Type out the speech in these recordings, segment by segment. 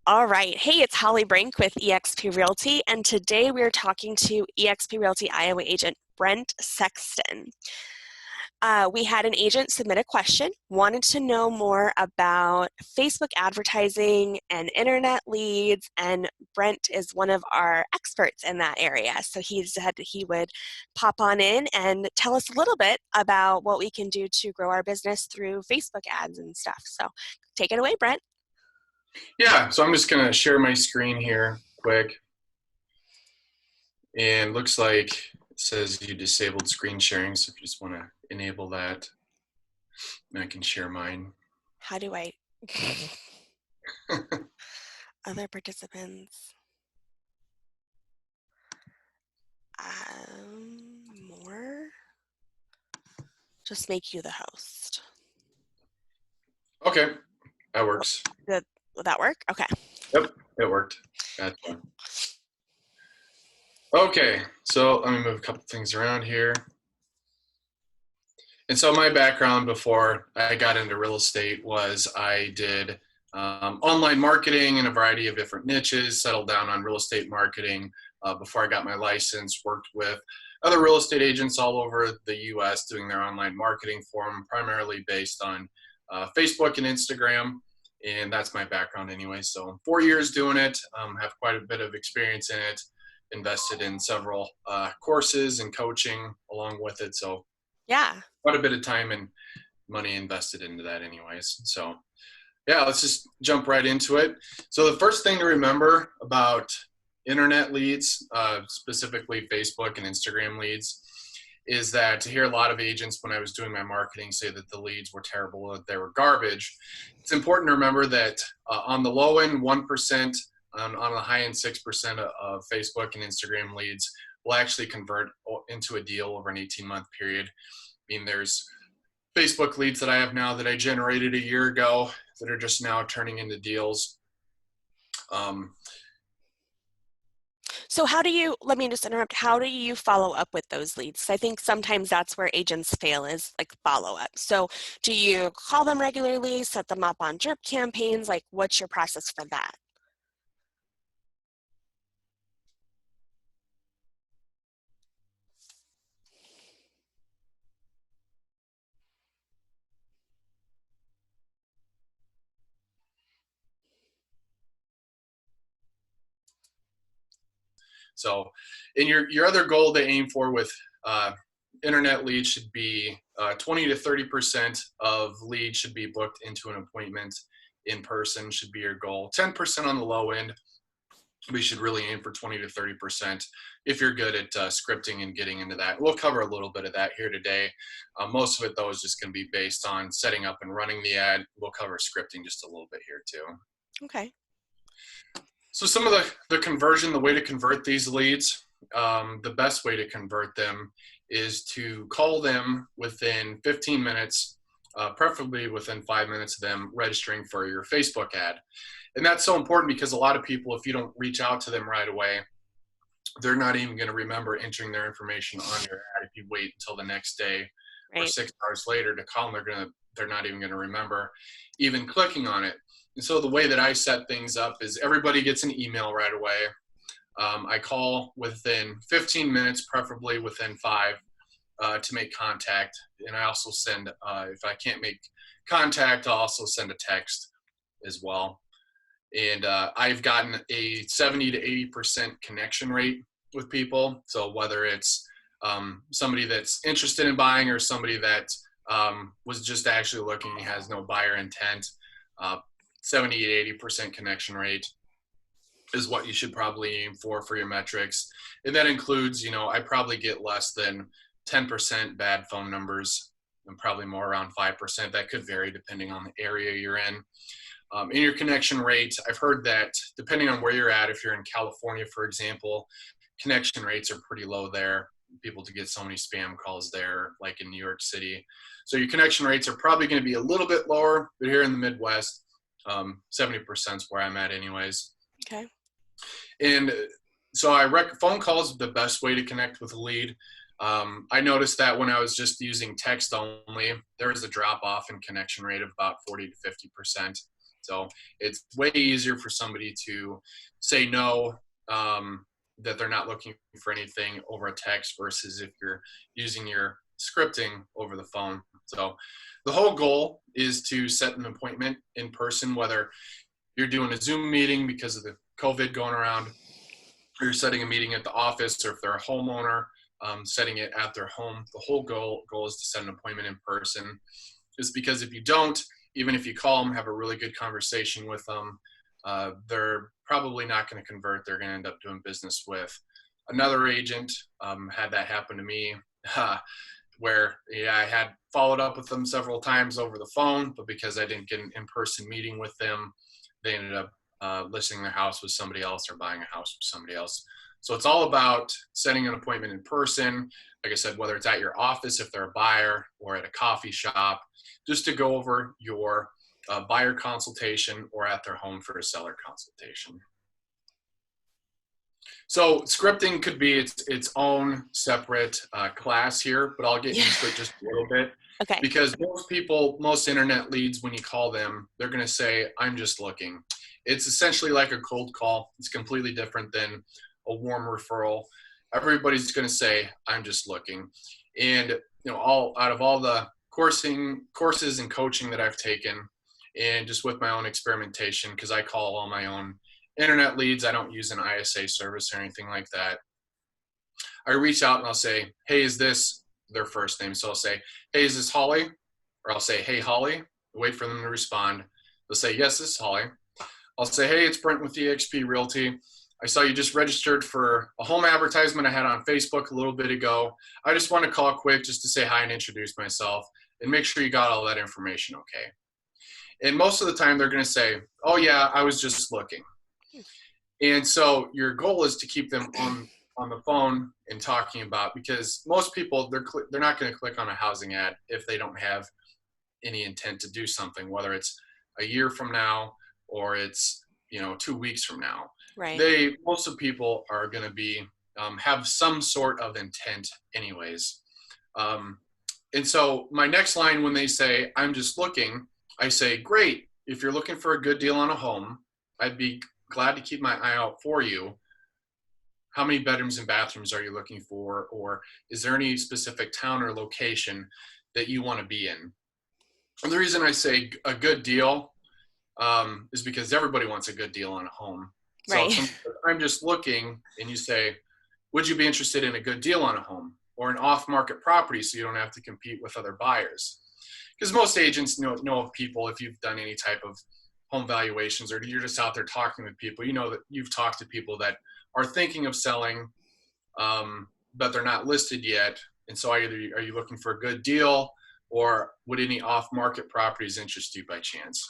All right. Hey, it's Holly Brink with eXp Realty, and today we're talking to eXp Realty Iowa agent Brent Sexton. We had an agent submit a question, wanted to know more about Facebook advertising and internet leads, and Brent is one of our experts in that area. So he said he would pop on in and tell us a little bit about what we can do to grow our business through Facebook ads and stuff. So take it away, Brent. Yeah, so I'm just going to share my screen here quick. And looks like it says you disabled screen sharing. So if you just want to enable that, I can share mine. How do I? Other participants. More. Just make you the host. Okay, that works. Will that work? Okay. Yep, it worked. Gotcha. Okay, so let me move a couple things around here. And so my background before I got into real estate was I did online marketing in a variety of different niches, settled down on real estate marketing before I got my license, worked with other real estate agents all over the US doing their online marketing for them, primarily based on Facebook and Instagram. And that's my background anyway. So 4 years doing it, have quite a bit of experience in it, invested in several courses and coaching along with it. So Yeah. quite a bit of time and money invested into that anyways. So yeah, let's just jump right into it. So the first thing to remember about internet leads, specifically Facebook and Instagram leads, is that to hear a lot of agents when I was doing my marketing say that the leads were terrible, that they were garbage. It's important to remember that on the low end, 1%, on the high end, 6% of Facebook and Instagram leads will actually convert into a deal over an 18-month period. I mean, there's Facebook leads that I have now that I generated a year ago that are just now turning into deals. So let me just interrupt, how do you follow up with those leads? I think sometimes that's where agents fail is like follow up. So do you call them regularly, set them up on drip campaigns? Like what's your process for that? So, and your other goal to aim for with internet leads should be 20 to 30% of leads should be booked into an appointment in person should be your goal. 10% on the low end. We should really aim for 20 to 30% if you're good at scripting and getting into that. We'll cover a little bit of that here today. Most of it, though, is just going to be based on setting up and running the ad. We'll cover scripting just a little bit here, too. Okay. So some of the conversion, the way to convert these leads, the best way to convert them is to call them within 15 minutes, preferably within 5 minutes of them registering for your Facebook ad. And that's so important because a lot of people, if you don't reach out to them right away, they're not even going to remember entering their information on your ad. If you wait until the next day or Right. 6 hours later to call them, they're not even going to remember even clicking on it. And so the way that I set things up is everybody gets an email right away. I call within 15 minutes, preferably within 5, to make contact. And I also send, if I can't make contact, I'll also send a text as well. And I've gotten a 70 to 80% connection rate with people. So whether it's somebody that's interested in buying or somebody that was just actually looking, has no buyer intent, 70 to 80% connection rate is what you should probably aim for your metrics. And that includes, I probably get less than 10% bad phone numbers and probably more around 5%. That could vary depending on the area you're in. In your connection rate, I've heard that depending on where you're at, if you're in California, for example, connection rates are pretty low there. People to get so many spam calls there, like in New York City. So your connection rates are probably going to be a little bit lower, but here in the Midwest, 70% is where I'm at anyways. Okay. And so phone calls the best way to connect with a lead. I noticed that when I was just using text only, there was a drop off in connection rate of about 40 to 50%. So it's way easier for somebody to say no, that they're not looking for anything over a text versus if you're using your scripting over the phone. So the whole goal is to set an appointment in person, whether you're doing a Zoom meeting because of the COVID going around, or you're setting a meeting at the office, or if they're a homeowner, setting it at their home. The whole goal is to set an appointment in person. Just because if you don't, even if you call them, have a really good conversation with them, they're probably not going to convert. They're going to end up doing business with another agent. Had that happen to me, where I had followed up with them several times over the phone, but because I didn't get an in-person meeting with them, they ended up listing their house with somebody else or buying a house with somebody else. So it's all about setting an appointment in person. Like I said, whether it's at your office if they're a buyer, or at a coffee shop, just to go over your buyer consultation, or at their home for a seller consultation. So scripting could be its own separate class here, but I'll get into it just a little bit. Okay. Because most internet leads, when you call them, they're going to say, I'm just looking. It's essentially like a cold call. It's completely different than a warm referral. Everybody's going to say, I'm just looking. And out of all the courses and coaching that I've taken, and just with my own experimentation, because I call all my own internet leads, I don't use an ISA service or anything like that. I reach out and I'll say, hey, is this their first name? So I'll say, hey, is this Holly? Or I'll say, hey, Holly. Wait for them to respond. They'll say, yes, this is Holly. I'll say, hey, it's Brent with eXp Realty. I saw you just registered for a home advertisement I had on Facebook a little bit ago. I just want to call quick just to say hi and introduce myself and make sure you got all that information okay. And most of the time they're going to say, oh yeah, I was just looking. And so your goal is to keep them on the phone and talking about, because most people, they're not going to click on a housing ad if they don't have any intent to do something, whether it's a year from now or it's 2 weeks from now. Right. Most of people are going to be have some sort of intent anyways. And so my next line, when they say, I'm just looking, I say, great. If you're looking for a good deal on a home, I'd be glad to keep my eye out for you. How many bedrooms and bathrooms are you looking for? Or is there any specific town or location that you want to be in? And the reason I say a good deal is because everybody wants a good deal on a home. So Right. if says, I'm just looking, and you say, would you be interested in a good deal on a home or an off-market property so you don't have to compete with other buyers? Because most agents know of people, if you've done any type of home valuations or you're just out there talking with people, you know that you've talked to people that are thinking of selling, but they're not listed yet. And so either are you looking for a good deal, or would any off-market properties interest you by chance?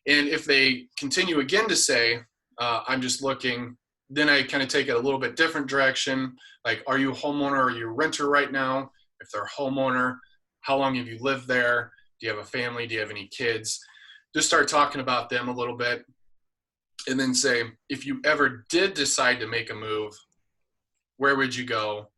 And if they continue again to say, I'm just looking, then I kind of take it a little bit different direction. Like, are you a homeowner or are you a renter right now? If they're a homeowner, how long have you lived there? Do you have a family? Do you have any kids? Just start talking about them a little bit. And then say, if you ever did decide to make a move, where would you go?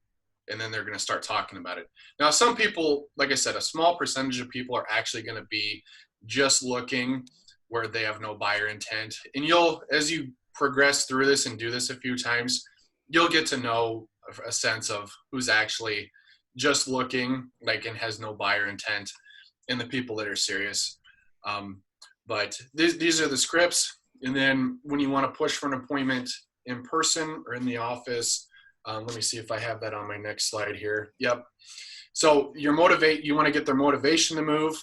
And then they're going to start talking about it. Now, some people, like I said, a small percentage of people are actually going to be just looking, where they have no buyer intent. And as you progress through this and do this a few times, you'll get to know a sense of who's actually just looking, and has no buyer intent, and the people that are serious. But these are the scripts. And then when you want to push for an appointment in person or in the office, let me see if I have that on my next slide here. Yep. So you want to get their motivation to move,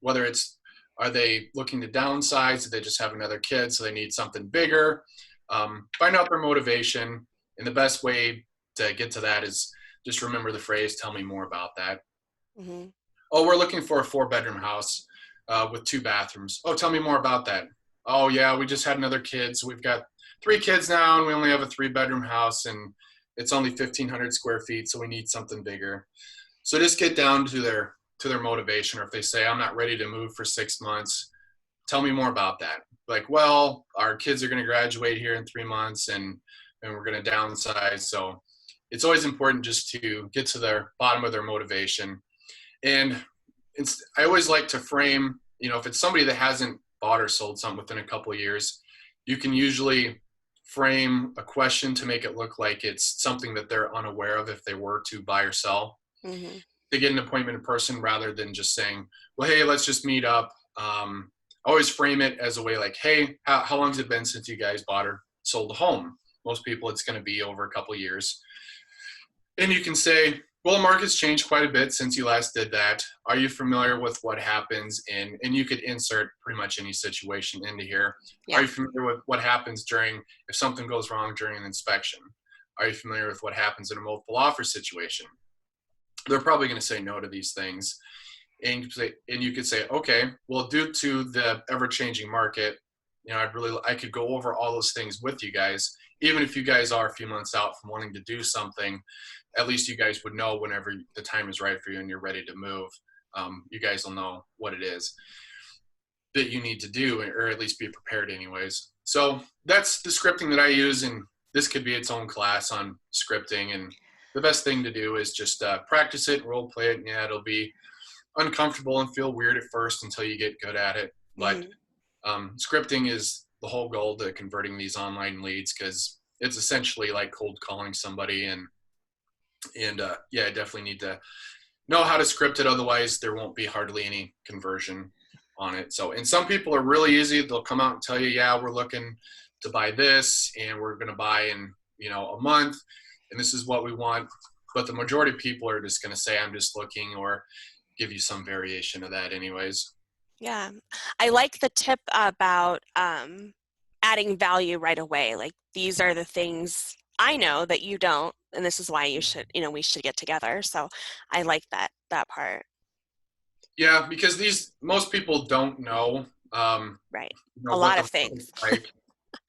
whether it's, are they looking to downsize? Do they just have another kid, so they need something bigger? Find out their motivation. And the best way to get to that is just remember the phrase, tell me more about that. Mm-hmm. Oh, we're looking for a 4-bedroom house with 2 bathrooms. Oh, tell me more about that. Oh, yeah, we just had another kid. So we've got 3 kids now, and we only have a 3-bedroom house, and it's only 1,500 square feet, so we need something bigger. So just get down to their motivation. Or if they say, I'm not ready to move for 6 months, tell me more about that. Like, well, our kids are going to graduate here in 3 months, and we're going to downsize. So it's always important just to get to the bottom of their motivation. And I always like to frame, if it's somebody that hasn't bought or sold something within a couple of years, you can usually frame a question to make it look like it's something that they're unaware of if they were to buy or sell, Mm-hmm. to get an appointment in person rather than just saying, well, hey, let's just meet up. Always frame it as a way like, hey, how long has it been since you guys bought or sold a home? Most people, it's going to be over a couple of years. And you can say, well, the market's changed quite a bit since you last did that. Are you familiar with what happens in, and you could insert pretty much any situation into here. Are Yeah. you familiar with what happens during, if something goes wrong during an inspection? Are you familiar with what happens in a multiple offer situation? They're probably going to say no to these things. And you could say, okay, well, due to the ever-changing market, I could go over all those things with you guys. Even if you guys are a few months out from wanting to do something, at least you guys would know whenever the time is right for you and you're ready to move. You guys will know what it is that you need to do, or at least be prepared anyways. So that's the scripting that I use, and this could be its own class on scripting. And the best thing to do is just practice it, role play it. And yeah, it'll be uncomfortable and feel weird at first until you get good at it. But scripting is the whole goal to converting these online leads, because it's essentially like cold calling somebody. And yeah, I definitely need to know how to script it. Otherwise, there won't be hardly any conversion on it. So, and some people are really easy. They'll come out and tell you, yeah, we're looking to buy this and we're going to buy in, a month, and this is what we want. But the majority of people are just going to say, I'm just looking, or give you some variation of that anyways. Yeah. I like the tip about adding value right away. Like, these are the things I know that you don't, and this is why you should, we should get together. So I like that part. Yeah, because most people don't know, Right. A what lot the of market's things. like.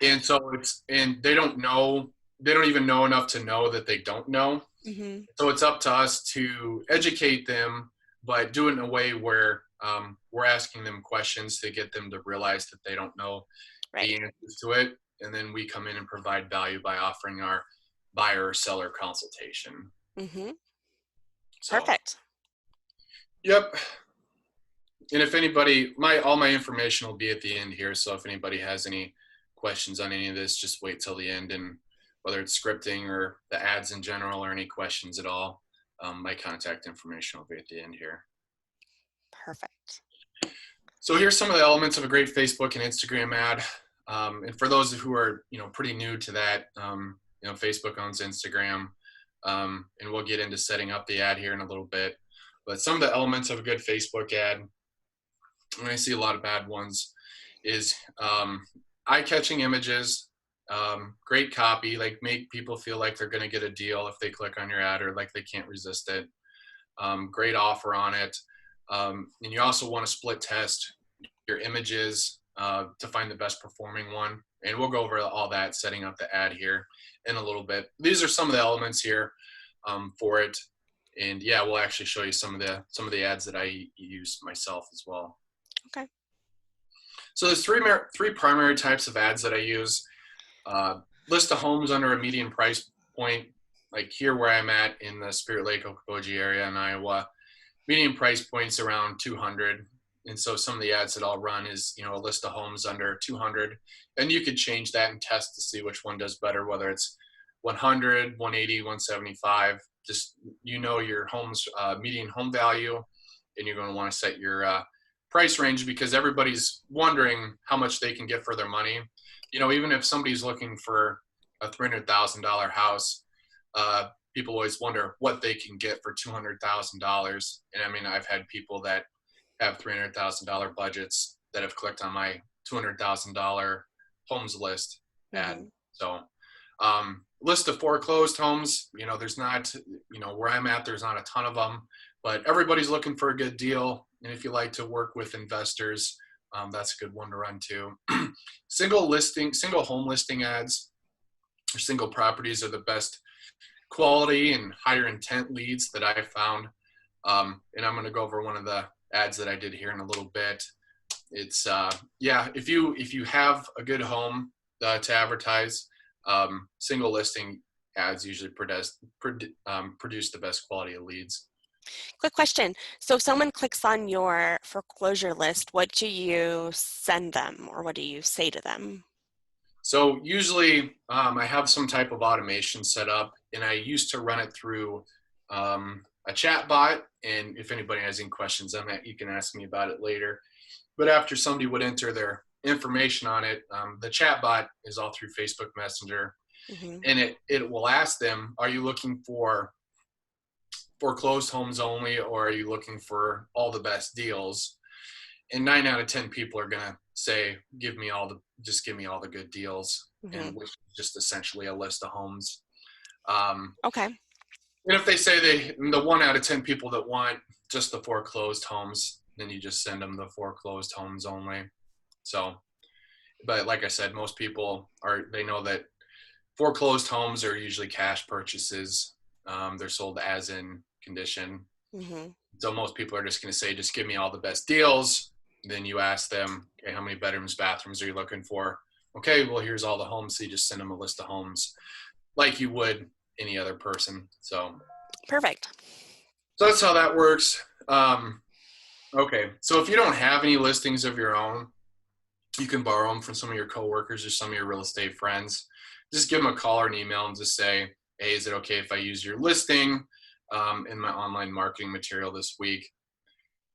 And so they don't even know enough to know that they don't know. Mm-hmm. So it's up to us to educate them, but do it in a way where we're asking them questions to get them to realize that they don't know Right. the answers to it. And then we come in and provide value by offering our buyer or seller consultation. Mm-hmm. So, Perfect. yep. And if anybody, all my information will be at the end here. So if anybody has any questions on any of this, just wait till the end. And whether it's scripting or the ads in general, or any questions at all, my contact information will be at the end here. Perfect. So here's some of the elements of a great Facebook and Instagram ad. And for those who are, pretty new to that, Facebook owns Instagram, and we'll get into setting up the ad here in a little bit. But some of the elements of a good Facebook ad, and I see a lot of bad ones, is eye-catching images, great copy, like make people feel like they're going to get a deal if they click on your ad, or like they can't resist it. Great offer on it. And you also want to split test your images to find the best performing one. And we'll go over all that setting up the ad here in a little bit. These are some of the elements here for it. And yeah, we'll actually show you some of the ads that I use myself as well. Okay. So there's three primary types of ads that I use. List of homes under a median price point, like here where I'm at in the Spirit Lake, Okoboji area in Iowa. Median price points around 200. And so some of the ads that I'll run is, a list of homes under 200. And you could change that and test to see which one does better, whether it's 100, 180, 175. Just, your home's median home value, and you're going to want to set your price range, because everybody's wondering how much they can get for their money. Even if somebody's looking for a $300,000 house, people always wonder what they can get for $200,000. And I mean, I've had people that have $300,000 budgets that have clicked on my $200,000 homes list ad. So, list of foreclosed homes, there's not, where I'm at, there's not a ton of them, but everybody's looking for a good deal. And if you like to work with investors, that's a good one to run too. Single home listing ads or single properties are the best quality and higher intent leads that I found. And I'm going to go over one of the ads that I did here in a little bit. It's if you have a good home to advertise, single listing ads usually produce the best quality of leads. Quick question. So if someone clicks on your foreclosure list, what do you send them or what do you say to them? So usually I have some type of automation set up, and I used to run it through a chat bot. And if anybody has any questions on that, you can ask me about it later. But after somebody would enter their information on it, the chat bot is all through Facebook Messenger, Mm-hmm. and it will ask them, are you looking for foreclosed homes only, or are you looking for all the best deals? And 9 out of 10 people are going to say, just give me all the good deals, Mm-hmm. and which is just essentially a list of homes. Um, Okay. and if they say the 1 out of 10 people that want just the foreclosed homes, then you just send them the foreclosed homes only. So, but like I said, most people they know that foreclosed homes are usually cash purchases. They're sold as in condition. Mm-hmm. So most people are just going to say, just give me all the best deals. Then you ask them, okay, how many bedrooms, bathrooms are you looking for? Okay, well, here's all the homes. So you just send them a list of homes like you would any other person. So Perfect. that's how that works. Okay, so if you don't have any listings of your own, you can borrow them from some of your coworkers or some of your real estate friends. Just give them a call or an email and just say, hey, is it okay if I use your listing in my online marketing material this week?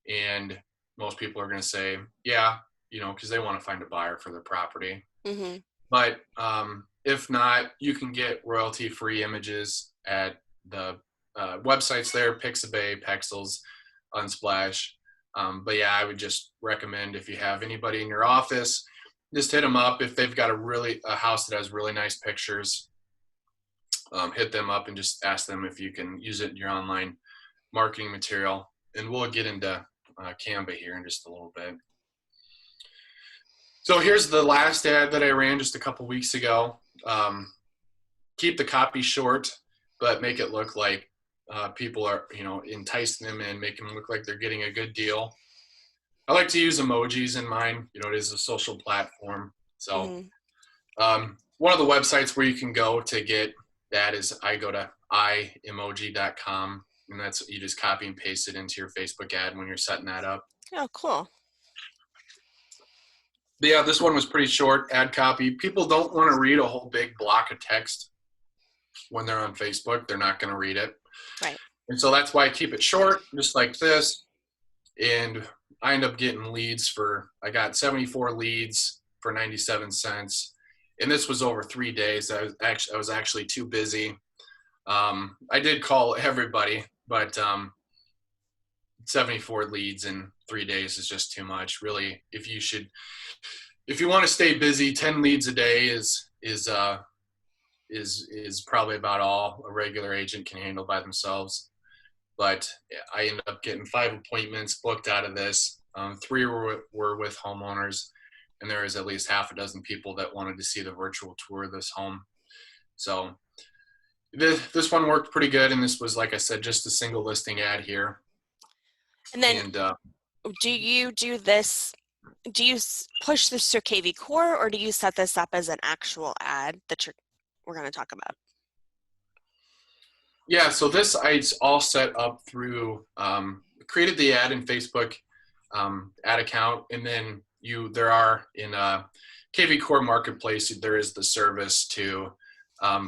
And most people are going to say, yeah, because they want to find a buyer for their property. Mm-hmm. But if not, you can get royalty-free images at the websites there, Pixabay, Pexels, Unsplash. But yeah, I would just recommend if you have anybody in your office, just hit them up. If they've got a house that has really nice pictures, hit them up and just ask them if you can use it in your online marketing material. And we'll get into Canva here in just a little bit. So here's the last ad that I ran just a couple weeks ago. Keep the copy short, but make it look like people are, enticing them in, make them look like they're getting a good deal. I like to use emojis in mine. It is a social platform. So Mm-hmm. one of the websites where you can go to get that is I go to iemoji.com, and that's you just copy and paste it into your Facebook ad when you're setting that up. Oh, cool. But yeah, this one was pretty short, ad copy. People don't want to read a whole big block of text when they're on Facebook. They're not going to read it. Right. And so that's why I keep it short, just like this. And I end up getting I got 74 leads for 97 cents. And this was over 3 days. I was actually too busy. I did call everybody, but 74 leads in 3 days is just too much. Really, if you want to stay busy, 10 leads a day is probably about all a regular agent can handle by themselves. But I ended up getting 5 appointments booked out of this. 3 were with homeowners, and there was at least half a dozen people that wanted to see the virtual tour of this home. So this one worked pretty good, and this was, like I said, just a single listing ad here. And then do you do this? Do you push this to KV Core, or do you set this up as an actual ad that we're going to talk about? Yeah, so this I all set up through created the ad in Facebook ad account, and then there are in KV Core Marketplace there is the service to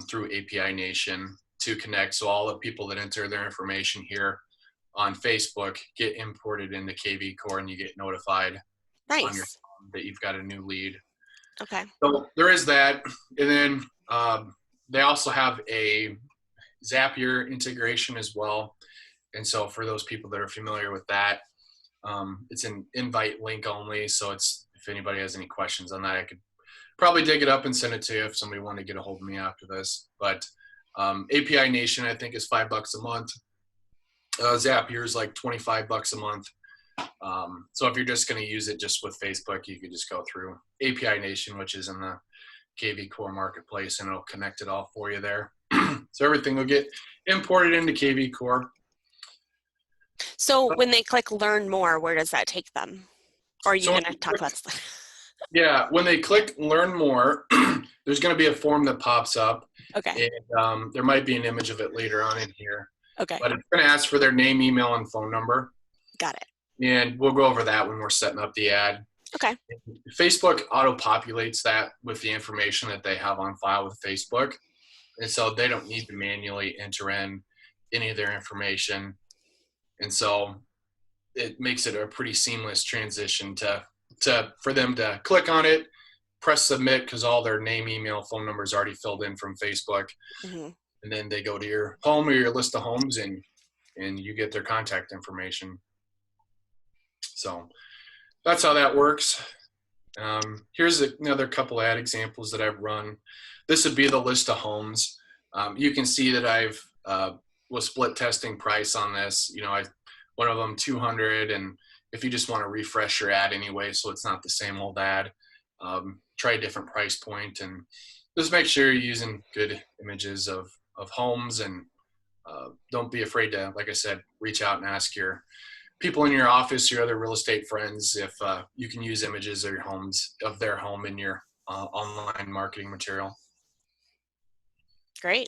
through API Nation to connect. So all the people that enter their information here on Facebook get imported into KV Core, and you get notified on your phone that you've got a new lead. Okay. So there is that, and then they also have a Zapier integration as well. And so for those people that are familiar with that, it's an invite link only. So if anybody has any questions on that, I could probably dig it up and send it to you if somebody wanted to get a hold of me after this. But API Nation, I think, is $5 a month. Zapier is like $25 a month. So if you're just going to use it just with Facebook, you could just go through API Nation, which is in the KV Core Marketplace, and it'll connect it all for you there. So everything will get imported into KV Core. So when they click Learn More, where does that take them? Or are you going to talk about this? Yeah, when they click Learn More, there's going to be a form that pops up. Okay. And there might be an image of it later on in here. Okay. but it's going to ask for their name, email, and phone number. Got it. And we'll go over that when we're setting up the ad. Okay. Facebook auto-populates that with the information that they have on file with Facebook. And so they don't need to manually enter in any of their information. And so it makes it a pretty seamless transition for them to click on it, press submit, because all their name, email, phone number is already filled in from Facebook. Mm-hmm. And then they go to your home or your list of homes, and you get their contact information. So that's how that works. Here's another couple ad examples that I've run. This would be the list of homes. You can see that I've was split testing price on this. One of them 200, and if you just want to refresh your ad anyway, so it's not the same old ad, try a different price point, and just make sure you're using good images of homes, and don't be afraid to, like I said, reach out and ask your people in your office, your other real estate friends, if you can use images of their home in your online marketing material. Great.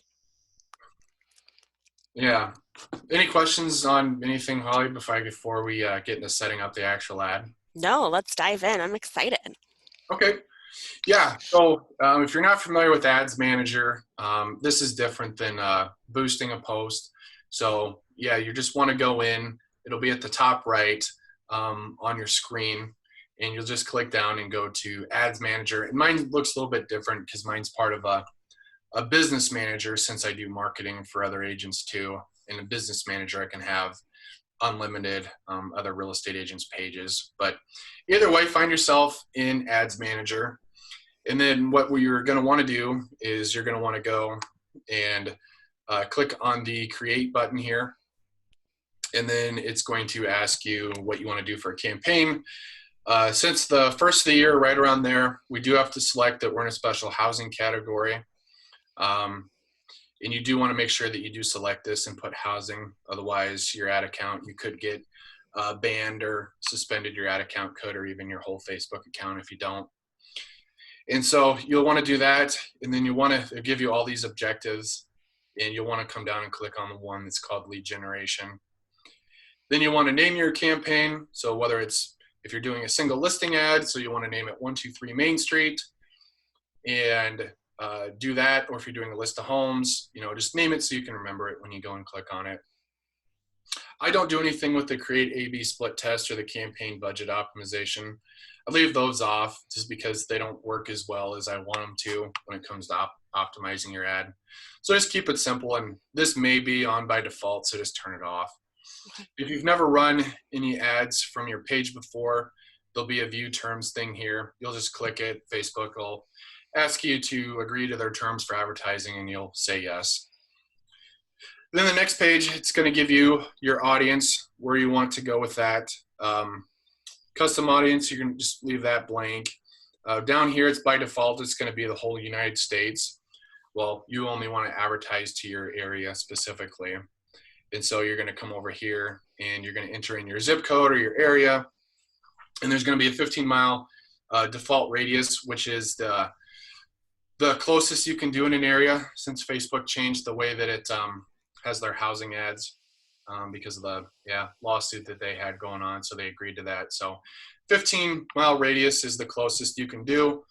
Yeah. Any questions on anything, Holly, before we get into setting up the actual ad? No, let's dive in. I'm excited. Okay. Yeah. So if you're not familiar with Ads Manager, this is different than boosting a post. So yeah, you just want to go in. It'll be at the top right on your screen, and you'll just click down and go to Ads Manager. And mine looks a little bit different because mine's part of a business manager, since I do marketing for other agents too. In a business manager, I can have unlimited other real estate agents pages. But either way, find yourself in Ads Manager. And then what you're going to want to do is you're going to want to go and click on the Create button here. And then it's going to ask you what you want to do for a campaign. Since the first of the year, right around there, we do have to select that we're in a special housing category. And you do want to make sure that you do select this and put housing. Otherwise, your ad account, you could get banned or suspended. Your ad account could, or even your whole Facebook account if you don't. And so you'll want to do that. And then you want to give you all these objectives. And you'll want to come down and click on the one that's called lead generation. Then you want to name your campaign. So whether if you're doing a single listing ad, so you want to name it 123 Main Street and do that. Or if you're doing a list of homes, just name it so you can remember it when you go and click on it. I don't do anything with the create A/B split test or the campaign budget optimization. I leave those off just because they don't work as well as I want them to when it comes to optimizing your ad. So just keep it simple, and this may be on by default, so just turn it off. If you've never run any ads from your page before, there'll be a view terms thing here. You'll just click it. Facebook will ask you to agree to their terms for advertising, and you'll say yes. Then the next page, it's going to give you your audience, where you want to go with that. Custom audience, you can just leave that blank. Down here, it's by default, it's going to be the whole United States. Well, you only want to advertise to your area specifically. And so you're going to come over here and you're going to enter in your zip code or your area. And there's going to be a 15-mile default radius, which is the closest you can do in an area, since Facebook changed the way that it has their housing ads because of the lawsuit that they had going on. So they agreed to that. So 15-mile radius is the closest you can do.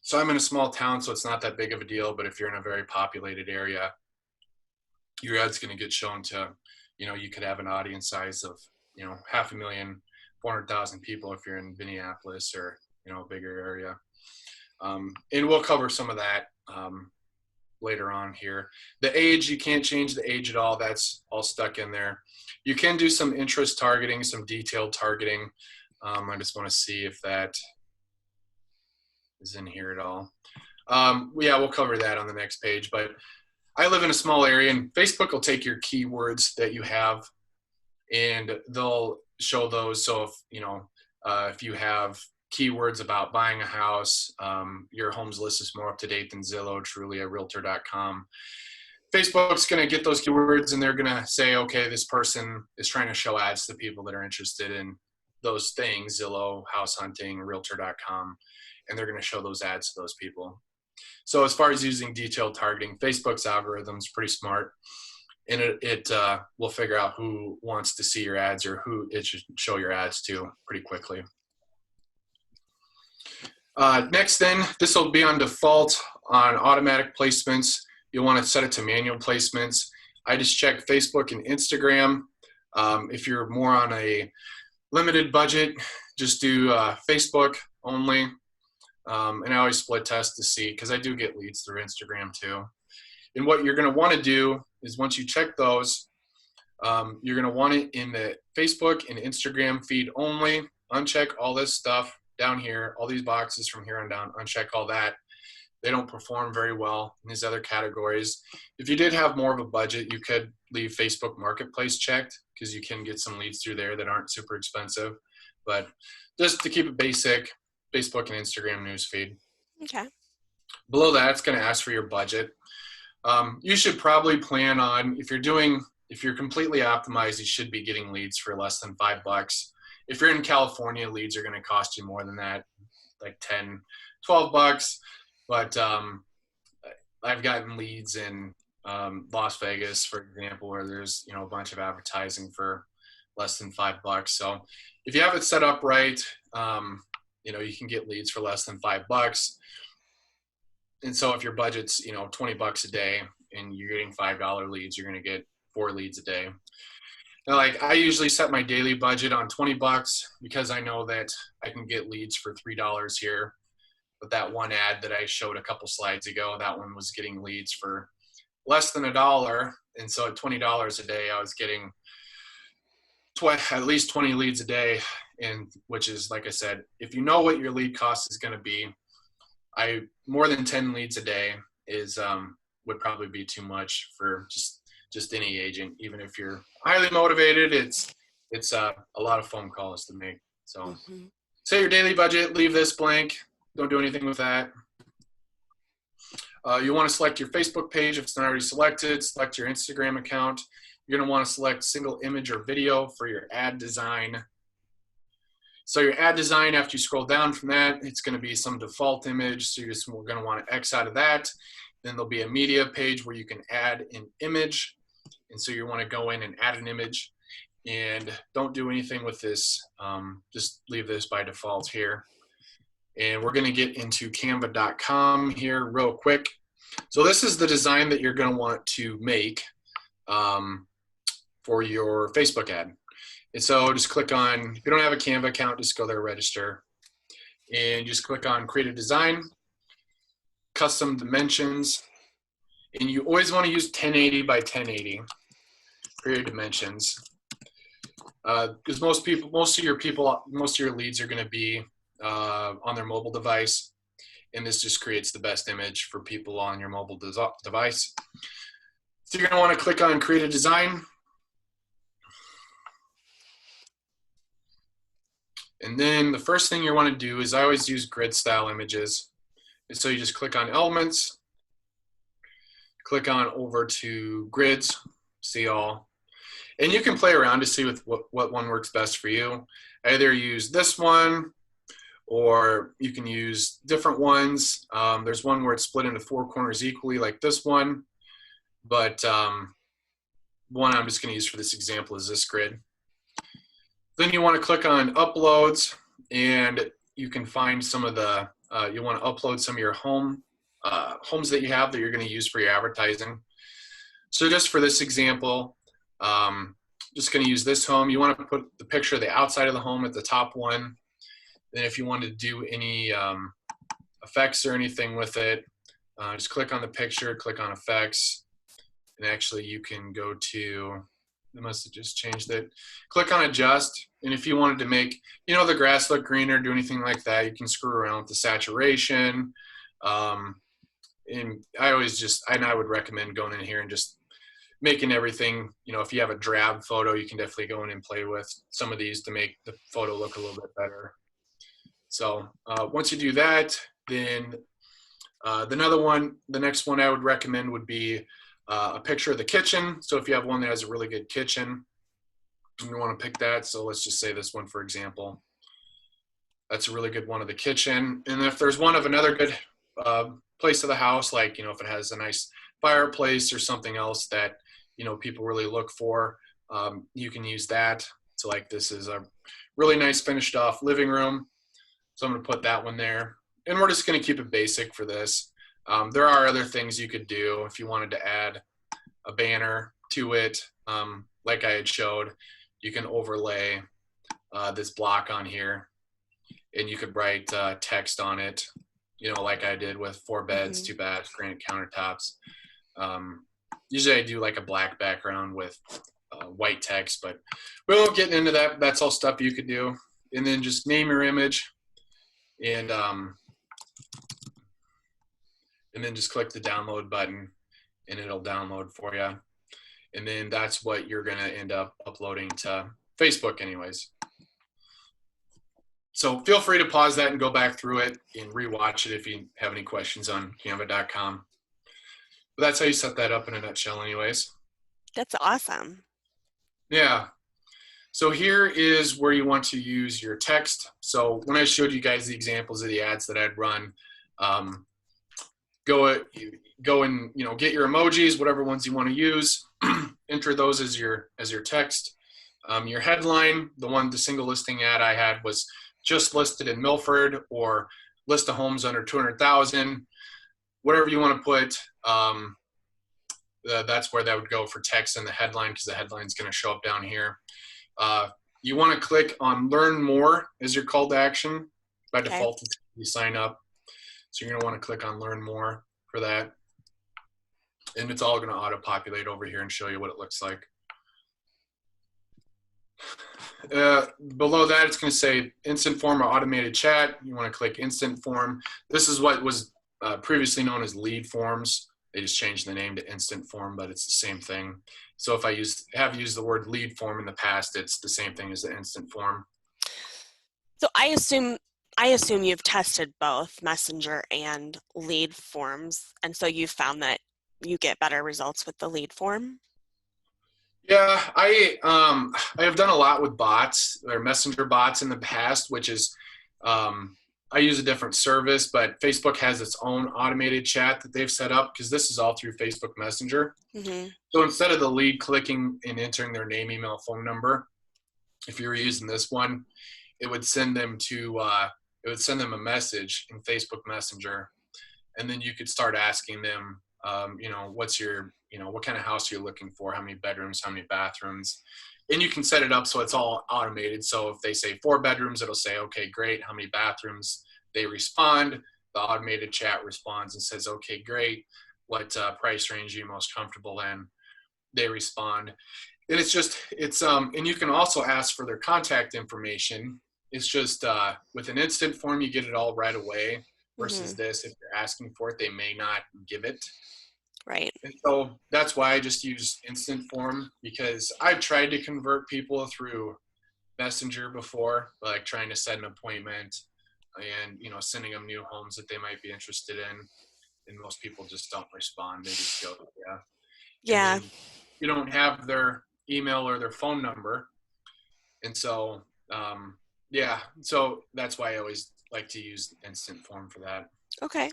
So I'm in a small town, so it's not that big of a deal. But if you're in a very populated area, your ad's going to get shown to, you could have an audience size of, 500,000, 400,000 people if you're in Minneapolis or, a bigger area. And we'll cover some of that later on here. The age, you can't change the age at all. That's all stuck in there. You can do some interest targeting, some detailed targeting. I just want to see if that is in here at all. We'll cover that on the next page. But I live in a small area, and Facebook will take your keywords that you have, and they'll show those. So if you have keywords about buying a house, your home's list is more up to date than Zillow, Trulia, Realtor.com. Facebook's going to get those keywords, and they're going to say, okay, this person is trying to show ads to people that are interested in those things, Zillow, house hunting, Realtor.com, and they're going to show those ads to those people. So as far as using detailed targeting, Facebook's algorithm is pretty smart, and it will figure out who wants to see your ads or who it should show your ads to pretty quickly. Next then, this will be on default on automatic placements. You'll want to set it to manual placements. I just check Facebook and Instagram. If you're more on a limited budget, just do Facebook only. And I always split test to see, because I do get leads through Instagram too. And what you're going to want to do is once you check those, you're going to want it in the Facebook and Instagram feed only. Uncheck all this stuff down here, all these boxes from here on down, uncheck all that. They don't perform very well in these other categories. If you did have more of a budget, you could leave Facebook Marketplace checked, because you can get some leads through there that aren't super expensive. But just to keep it basic, Facebook and Instagram newsfeed. Okay. Below that, it's going to ask for your budget. You should probably plan on, if you're completely optimized, you should be getting leads for less than $5. If you're in California, leads are going to cost you more than that, like $10, $12. But I've gotten leads in Las Vegas, for example, where there's a bunch of advertising for less than $5. So if you have it set up right, you can get leads for less than $5. And so if your budget's $20 a day and you're getting $5 leads, you're going to get 4 leads a day. Now, like, I usually set my daily budget on $20 because I know that I can get leads for $3 here. But that one ad that I showed a couple slides ago, that one was getting leads for less than $1. And so at $20 a day, I was getting at least 20 leads a day. And which is, like I said, if you know what your lead cost is going to be, more than 10 leads a day is would probably be too much for just any agent. Even if you're highly motivated, it's a lot of phone calls to make. So set your daily budget, leave this blank. Don't do anything with that. You want to select your Facebook page if it's not already selected. Select your Instagram account. You're going to want to select single image or video for your ad design. So your ad design, after you scroll down from that, it's going to be some default image. So we're going to want to X out of that. Then there'll be a media page where you can add an image. And so you want to go in and add an image. And don't do anything with this. Just leave this by default here. And we're going to get into canva.com here real quick. So this is the design that you're going to want to make for your Facebook ad. And so just click on, if you don't have a Canva account, just go there, register. And just click on create a design, custom dimensions. And you always want to use 1080 by 1080 for your dimensions. Because most of your leads are going to be on their mobile device, and this just creates the best image for people on your mobile device. So you're going to want to click on create a design, and then the first thing you want to do is I always use grid style images, and so you just click on elements, click on over to grids, see all, and you can play around to see with what one works best for you. Either use this one, or you can use different ones. There's one where it's split into 4 corners equally, like this one. But one I'm just going to use for this example is this grid. Then you want to click on uploads, and you can find some of the, you want to upload some of your homes that you have that you're going to use for your advertising. So just for this example, just going to use this home. You want to put the picture of the outside of the home at the top one. Then if you want to do any effects or anything with it, just click on the picture, click on effects, and actually you can go to, I must have just changed it, click on adjust, and if you wanted to make, the grass look greener, do anything like that, you can screw around with the saturation. And I would recommend going in here and just making everything, if you have a drab photo, you can definitely go in and play with some of these to make the photo look a little bit better. So once you do that, then the next one I would recommend would be a picture of the kitchen. So if you have one that has a really good kitchen, you want to pick that. So let's just say this one, for example. That's a really good one of the kitchen. And if there's one of another good place of the house, like, if it has a nice fireplace or something else that, people really look for. You can use that. So like this is a really nice finished off living room. So I'm going to put that one there. And we're just going to keep it basic for this. There are other things you could do if you wanted to add a banner to it. Like I had showed, you can overlay this block on here, and you could write text on it, like I did with 4 beds, 2 baths, granite countertops. Usually I do like a black background with white text, but we won't get into that. That's all stuff you could do. And then just name your image, and then just click the download button, and it'll download for you. And then that's what you're going to end up uploading to Facebook anyways. So feel free to pause that and go back through it and rewatch it if you have any questions on canva.com. But that's how you set that up in a nutshell anyways. That's awesome. Yeah. So here is where you want to use your text. So when I showed you guys the examples of the ads that I'd run, go and get your emojis, whatever ones you want to use, enter those as your text. Your headline, the single listing ad I had was just listed in Milford, or list of homes under 200,000, whatever you want to put. That's where that would go for text in the headline, because the headline is going to show up down here. You want to click on learn more as your call to action. By default, you sign up. So you're going to want to click on learn more for that. And it's all going to auto-populate over here and show you what it looks like. Below that, it's going to say instant form or automated chat. You want to click instant form. This is what was previously known as lead forms. They just changed the name to instant form, but it's the same thing. So if I have used the word lead form in the past, it's the same thing as the instant form. So I assume you've tested both messenger and lead forms, and so you've found that you get better results with the lead form? Yeah, I have done a lot with bots or messenger bots in the past, which is I use a different service, but Facebook has its own automated chat that they've set up, because this is all through Facebook Messenger. Mm-hmm. So instead of the lead clicking and entering their name, email, phone number, if you were using this one, it would send them a message in Facebook Messenger, and then you could start asking them, what kind of house you're looking for, how many bedrooms, how many bathrooms, and you can set it up so it's all automated. So if they say 4 bedrooms, it'll say, okay, great. How many bathrooms? They respond. The automated chat responds and says, okay, great. What price range are you most comfortable in? They respond. And and you can also ask for their contact information. It's just with an instant form, you get it all right away, versus this, if you're asking for it, they may not give it. Right. And so that's why I just use instant form, because I've tried to convert people through Messenger before, like trying to set an appointment and, sending them new homes that they might be interested in. And most people just don't respond. They just go, yeah. Yeah. You don't have their email or their phone number. And so, so that's why I always like to use instant form for that. Okay.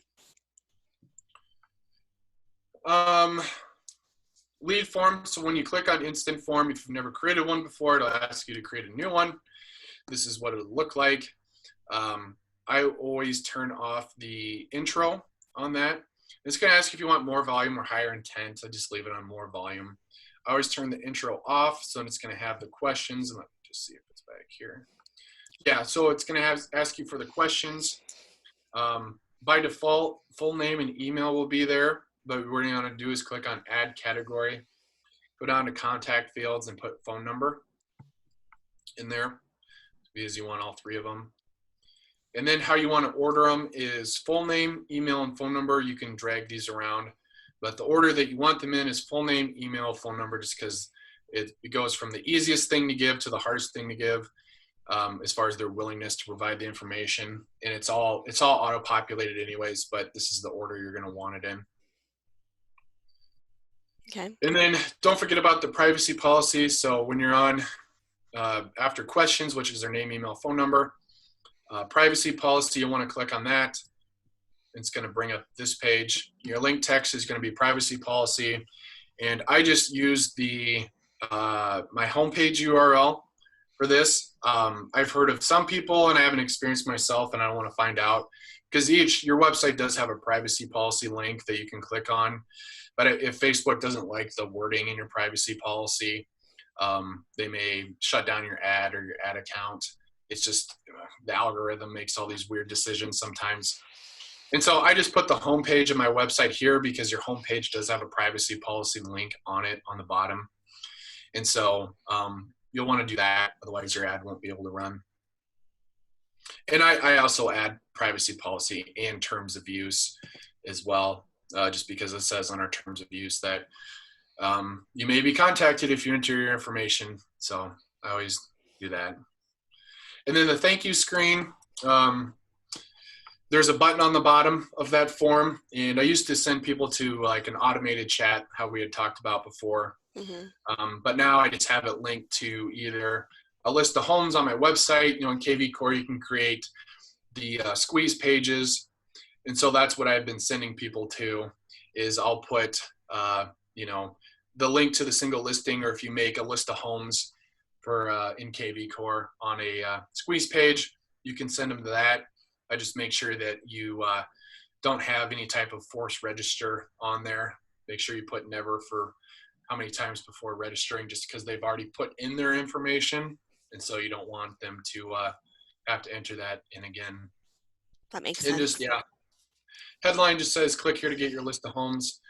Lead form. So when you click on instant form, if you've never created one before, it'll ask you to create a new one. This is what it'll look like. I always turn off the intro on that. It's going to ask if you want more volume or higher intent. I just leave it on more volume. I always turn the intro off, so it's going to have the questions. And let me just see if it's back here. Yeah, so it's going to ask you for the questions. By default, full name and email will be there. But what you're going to do is click on add category, go down to contact fields and put phone number in there, because you want all 3 of them. And then how you want to order them is full name, email, and phone number. You can drag these around, but the order that you want them in is full name, email, phone number, just because it goes from the easiest thing to give to the hardest thing to give, as far as their willingness to provide the information. And it's all auto-populated anyways, but this is the order you're going to want it in. Okay. And then don't forget about the privacy policy. So when you're on after questions, which is their name, email, phone number, privacy policy, you'll want to click on that. It's going to bring up this page. Your link text is going to be privacy policy. And I just use my homepage URL for this. I've heard of some people, and I haven't experienced myself, and I want to find out, because your website does have a privacy policy link that you can click on. But if Facebook doesn't like the wording in your privacy policy, they may shut down your ad or your ad account. It's just the algorithm makes all these weird decisions sometimes. And so I just put the homepage of my website here because your homepage does have a privacy policy link on it on the bottom. And so you'll want to do that. Otherwise, your ad won't be able to run. And I also add privacy policy and terms of use as well, just because it says on our terms of use that you may be contacted if you enter your information. So I always do that. And then the thank you screen, there's a button on the bottom of that form. And I used to send people to like an automated chat, how we had talked about before. Mm-hmm. But now I just have it linked to either a list of homes on my website. In KV Core, you can create the squeeze pages. And so that's what I've been sending people to, is I'll put, the link to the single listing, or if you make a list of homes for in KV Core on a squeeze page, you can send them to that. I just make sure that you don't have any type of forced register on there. Make sure you put never for how many times before registering, just because they've already put in their information. And so you don't want them to have to enter that in again. That makes sense. Just, headline just says, click here to get your list of homes.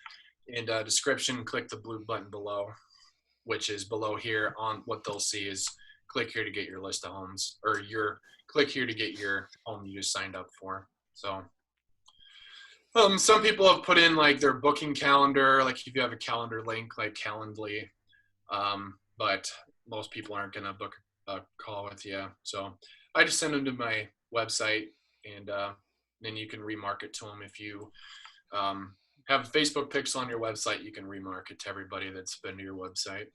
And description, click the blue button below, which is below here. On what they'll see is click here to get your list of homes, or click here to get your home you just signed up for. So some people have put in like their booking calendar, like if you have a calendar link like Calendly, but most people aren't going to book a call with you. So I just send them to my website, and then you can remarket to them. If you have a Facebook pixel on your website, you can remarket to everybody that's been to your website.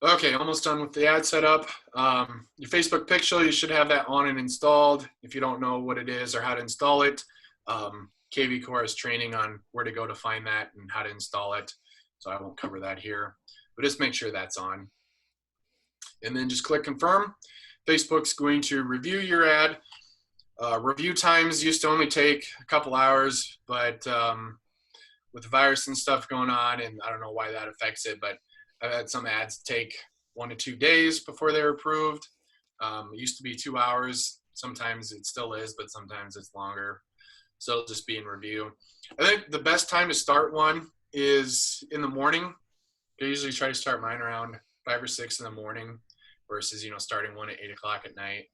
Okay, almost done with the ad setup. Your Facebook pixel, you should have that on and installed. If you don't know what it is or how to install it, KV Core is training on where to go to find that and how to install it. So I won't cover that here, but just make sure that's on. And then just click confirm. Facebook's going to review your ad. Review times used to only take a couple hours, but with the virus and stuff going on, and I don't know why that affects it, but I've had some ads take 1 to 2 days before they're approved. It used to be 2 hours. Sometimes it still is, but sometimes it's longer. So it'll just be in review. I think the best time to start one is in the morning. I usually try to start mine around 5 or 6 in the morning versus, starting one at 8 o'clock at night.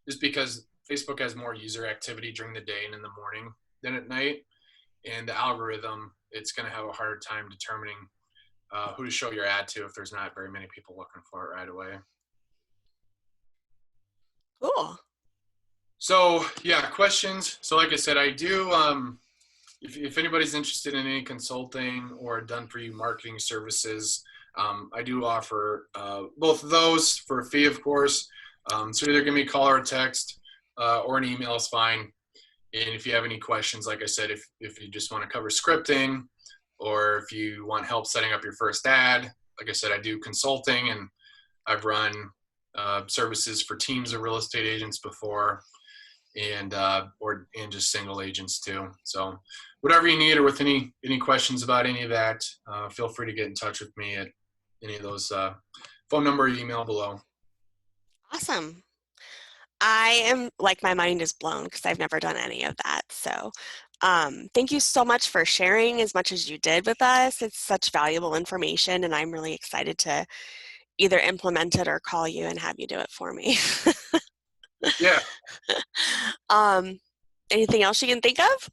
Just because Facebook has more user activity during the day and in the morning than at night. And the algorithm, it's going to have a harder time determining who to show your ad to if there's not very many people looking for it right away. Cool. So questions. So like I said, I do, if anybody's interested in any consulting or done for you marketing services, I do offer both of those for a fee, of course. So either give me a call or a text, or an email is fine. And if you have any questions, like I said, if you just want to cover scripting, or if you want help setting up your first ad, like I said, I do consulting, and I've run services for teams of real estate agents before, and just single agents too. So whatever you need, or with any questions about any of that, feel free to get in touch with me at any of those phone number or email below. Awesome. I am my mind is blown because I've never done any of that. So thank you so much for sharing as much as you did with us. It's such valuable information, and I'm really excited to either implement it or call you and have you do it for me. Yeah. Anything else you can think of?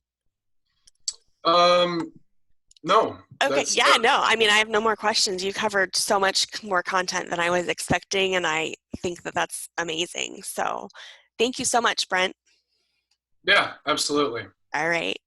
No. Okay. Yeah, no. I mean, I have no more questions. You covered so much more content than I was expecting, and I think that that's amazing. So thank you so much, Brent. Yeah, absolutely. All right.